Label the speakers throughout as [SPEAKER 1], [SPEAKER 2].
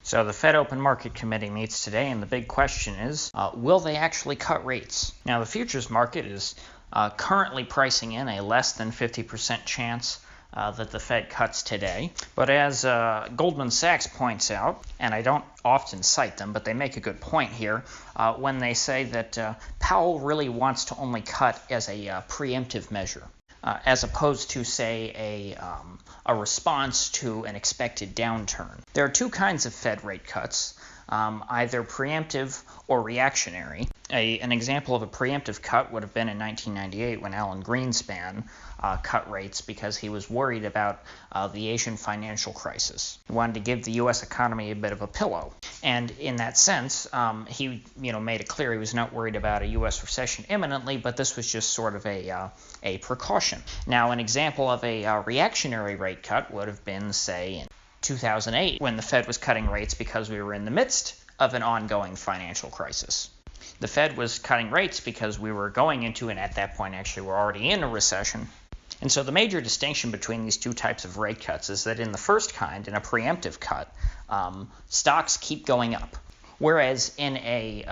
[SPEAKER 1] So the Fed Open Market Committee meets today, and the big question is, will they actually cut rates? Now, the futures market is currently pricing in a less than 50% chance that the Fed cuts today. But as Goldman Sachs points out, and I don't often cite them, but they make a good point here, when they say that Powell really wants to only cut as a preemptive measure, as opposed to, say, a response to an expected downturn. There are two kinds of Fed rate cuts, either preemptive or reactionary. An example of a preemptive cut would have been in 1998 when Alan Greenspan cut rates because he was worried about the Asian financial crisis. He wanted to give the U.S. economy a bit of a pillow. And in that sense, he made it clear he was not worried about a U.S. recession imminently, but this was just sort of a precaution. Now, an example of a reactionary rate cut would have been, say, in 2008 when the Fed was cutting rates because we were in the midst of an ongoing financial crisis. The Fed was cutting rates because we were going into, and at that point actually we're already in a recession. And so the major distinction between these two types of rate cuts is that in the first kind, in a preemptive cut, stocks keep going up. Whereas in a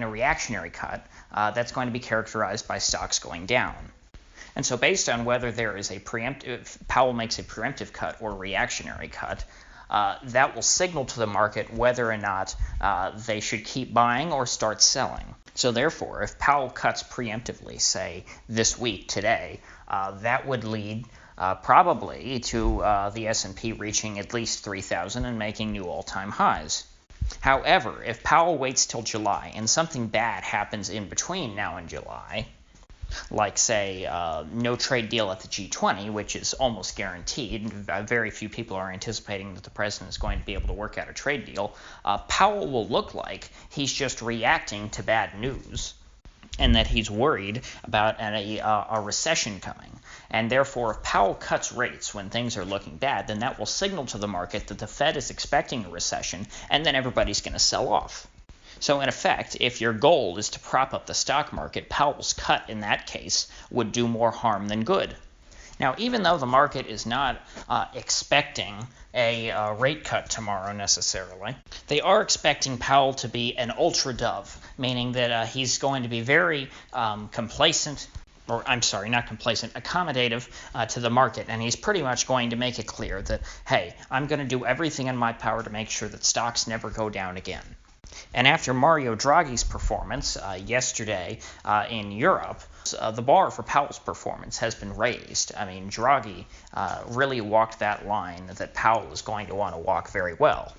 [SPEAKER 1] reactionary cut, that's going to be characterized by stocks going down. And so based on whether there is Powell makes a preemptive cut or reactionary cut, that will signal to the market whether or not they should keep buying or start selling. So therefore, if Powell cuts preemptively, say this week, today, that would lead probably to the S&P reaching at least 3,000 and making new all-time highs. However, if Powell waits till July and something bad happens in between now and July, like, say, no trade deal at the G20, which is almost guaranteed. Very few people are anticipating that the president is going to be able to work out a trade deal. Powell will look like he's just reacting to bad news and that he's worried about a recession coming. And therefore, if Powell cuts rates when things are looking bad, then that will signal to the market that the Fed is expecting a recession, and then everybody's going to sell off. So in effect, if your goal is to prop up the stock market, Powell's cut in that case would do more harm than good. Now, even though the market is not expecting a rate cut tomorrow necessarily, they are expecting Powell to be an ultra dove, meaning that he's going to be very accommodative to the market. And he's pretty much going to make it clear that, hey, I'm going to do everything in my power to make sure that stocks never go down again. And after Mario Draghi's performance yesterday in Europe, the bar for Powell's performance has been raised. I mean, Draghi really walked that line that Powell is going to want to walk very well.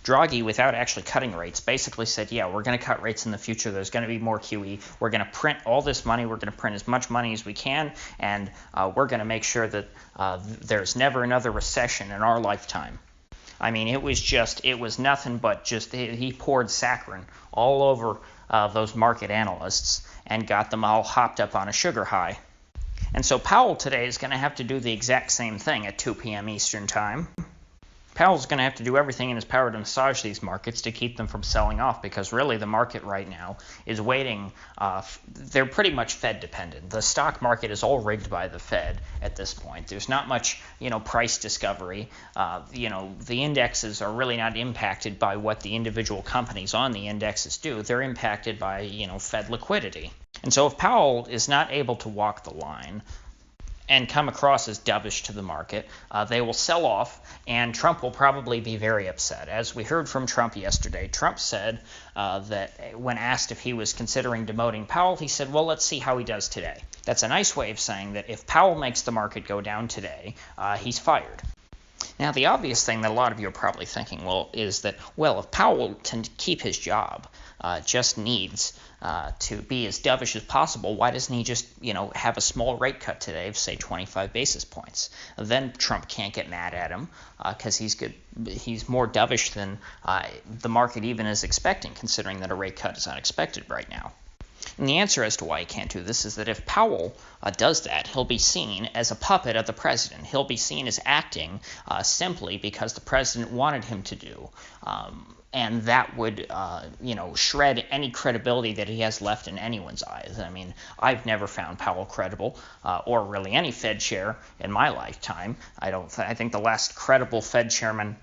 [SPEAKER 1] Draghi, without actually cutting rates, basically said, yeah, we're going to cut rates in the future. There's going to be more QE. We're going to print all this money. We're going to print as much money as we can, and we're going to make sure that there's never another recession in our lifetime. I mean, it was nothing but he poured saccharin all over those market analysts and got them all hopped up on a sugar high. And so Powell today is going to have to do the exact same thing at 2 p.m. Eastern Time. Powell's going to have to do everything in his power to massage these markets to keep them from selling off, because really the market right now is waiting. They're pretty much Fed dependent. The stock market is all rigged by the Fed at this point. There's not much, price discovery. The indexes are really not impacted by what the individual companies on the indexes do. They're impacted by, Fed liquidity. And so if Powell is not able to walk the line and come across as dovish to the market, they will sell off, and Trump will probably be very upset. As we heard from Trump yesterday, Trump said that when asked if he was considering demoting Powell, he said, well, let's see how he does today. That's a nice way of saying that if Powell makes the market go down today, he's fired. Now, the obvious thing that a lot of you are probably thinking, is that, if Powell to keep his job just needs to be as dovish as possible, why doesn't he just, have a small rate cut today of, say, 25 basis points? Then Trump can't get mad at him because he's more dovish than the market even is expecting, considering that a rate cut is unexpected right now. And the answer as to why he can't do this is that if Powell does that, he'll be seen as a puppet of the president. He'll be seen as acting simply because the president wanted him to do. And that would, shred any credibility that he has left in anyone's eyes. I mean, I've never found Powell credible, or really any Fed chair in my lifetime. I think the last credible Fed chairman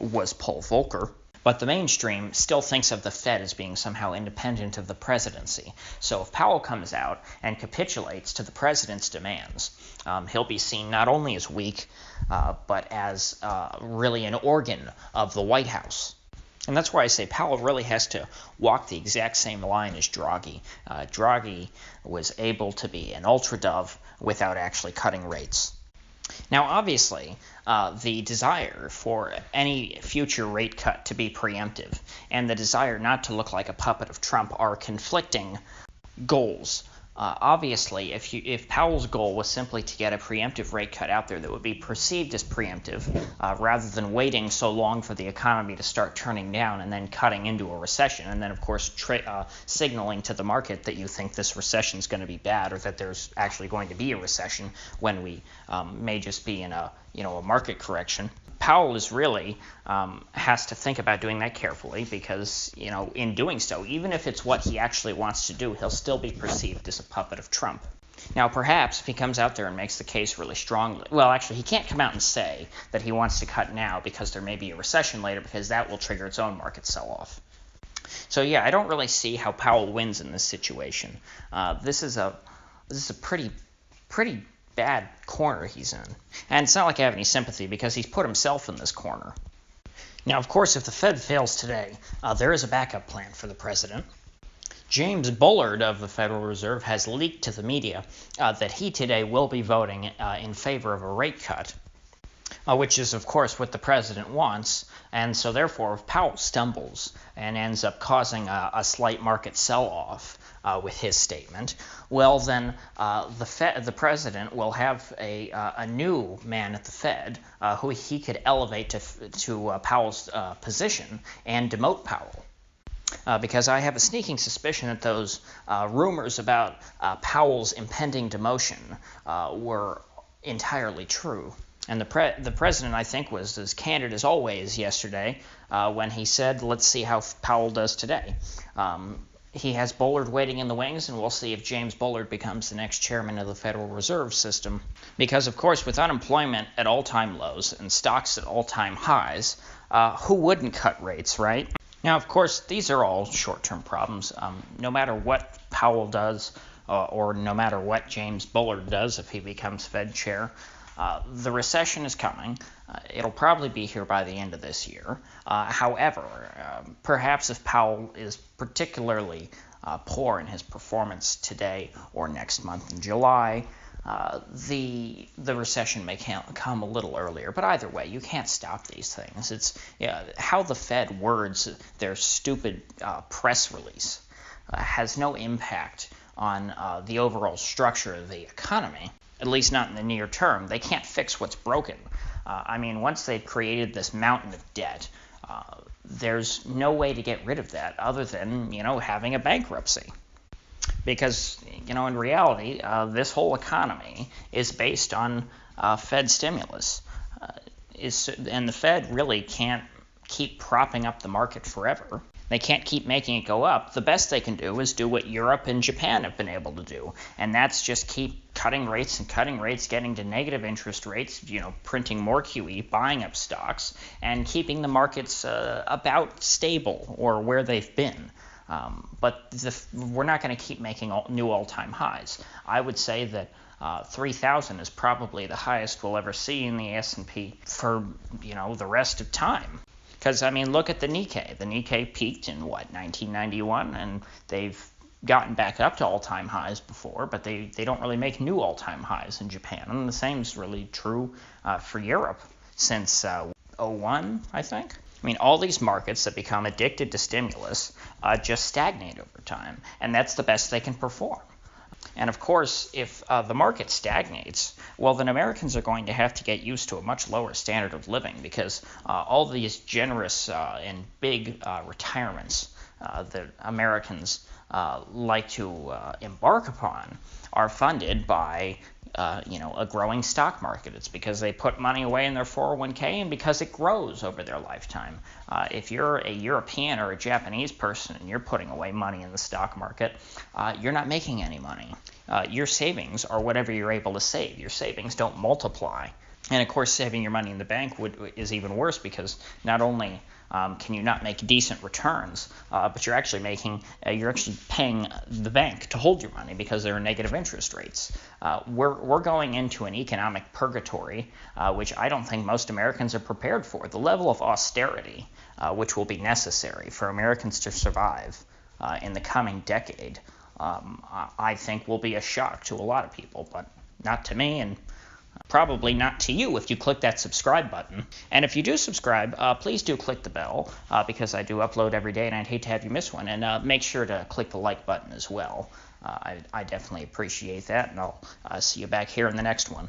[SPEAKER 1] was Paul Volcker. But the mainstream still thinks of the Fed as being somehow independent of the presidency. So if Powell comes out and capitulates to the president's demands, he'll be seen not only as weak, but as really an organ of the White House. And that's why I say Powell really has to walk the exact same line as Draghi. Draghi was able to be an ultra dove without actually cutting rates. Now, obviously, the desire for any future rate cut to be preemptive and the desire not to look like a puppet of Trump are conflicting goals. Obviously, if Powell's goal was simply to get a preemptive rate cut out there that would be perceived as preemptive, rather than waiting so long for the economy to start turning down and then cutting into a recession, and then of course signaling to the market that you think this recession is going to be bad or that there's actually going to be a recession when we may just be in a market correction. Powell is really has to think about doing that carefully because, in doing so, even if it's what he actually wants to do, he'll still be perceived as a puppet of Trump. Now, perhaps if he comes out there and makes the case really strongly, well, actually, he can't come out and say that he wants to cut now because there may be a recession later, because that will trigger its own market sell-off. So, yeah, I don't really see how Powell wins in this situation. This is a pretty bad corner he's in. And it's not like I have any sympathy because he's put himself in this corner. Now, of course, if the Fed fails today, there is a backup plan for the president. James Bullard of the Federal Reserve has leaked to the media that he today will be voting in favor of a rate cut, which is, of course, what the president wants. And so, therefore, if Powell stumbles and ends up causing a slight market sell-off with his statement, well, then the president will have a new man at the Fed who he could elevate to Powell's position and demote Powell. Because I have a sneaking suspicion that those rumors about Powell's impending demotion were entirely true. And the president, I think, was as candid as always yesterday when he said, let's see how Powell does today. He has Bullard waiting in the wings, and we'll see if James Bullard becomes the next chairman of the Federal Reserve System. Because, of course, with unemployment at all-time lows and stocks at all-time highs, who wouldn't cut rates, right? Now, of course, these are all short-term problems. No matter what Powell does or no matter what James Bullard does if he becomes Fed chair, the recession is coming. It'll probably be here by the end of this year. However, perhaps if Powell is particularly poor in his performance today or next month in July, the recession may come a little earlier. But either way, you can't stop these things. It's how the Fed words their stupid press release has no impact on the overall structure of the economy. At least not in the near term. They can't fix what's broken. Once they've created this mountain of debt, there's no way to get rid of that other than, having a bankruptcy. Because, in reality, this whole economy is based on Fed stimulus. And the Fed really can't keep propping up the market forever. They can't keep making it go up. The best they can do is do what Europe and Japan have been able to do, and that's just keep cutting rates and cutting rates, getting to negative interest rates, printing more QE, buying up stocks, and keeping the markets about stable or where they've been. But we're not going to keep making new all-time highs. I would say that 3,000 is probably the highest we'll ever see in the S&P for, the rest of time. Because, look at the Nikkei. The Nikkei peaked in, 1991, and they've gotten back up to all-time highs before, but they don't really make new all-time highs in Japan. And the same is really true for Europe since 2001, I think. All these markets that become addicted to stimulus just stagnate over time, and that's the best they can perform. And of course, if the market stagnates, well, then Americans are going to have to get used to a much lower standard of living because all these generous and big retirements that Americans like to embark upon are funded by a growing stock market. It's because they put money away in their 401k and because it grows over their lifetime. If you're a European or a Japanese person and you're putting away money in the stock market, you're not making any money. Your savings are whatever you're able to save. Your savings don't multiply. And of course, saving your money in the bank is even worse because not only can you not make decent returns, but you're actually paying the bank to hold your money because there are negative interest rates. We're going into an economic purgatory, which I don't think most Americans are prepared for. The level of austerity which will be necessary for Americans to survive in the coming decade, I think will be a shock to a lot of people, but not to me, and probably not to you if you click that subscribe button. And if you do subscribe, please do click the bell, because I do upload every day and I'd hate to have you miss one. And make sure to click the like button as well. I definitely appreciate that, and I'll see you back here in the next one.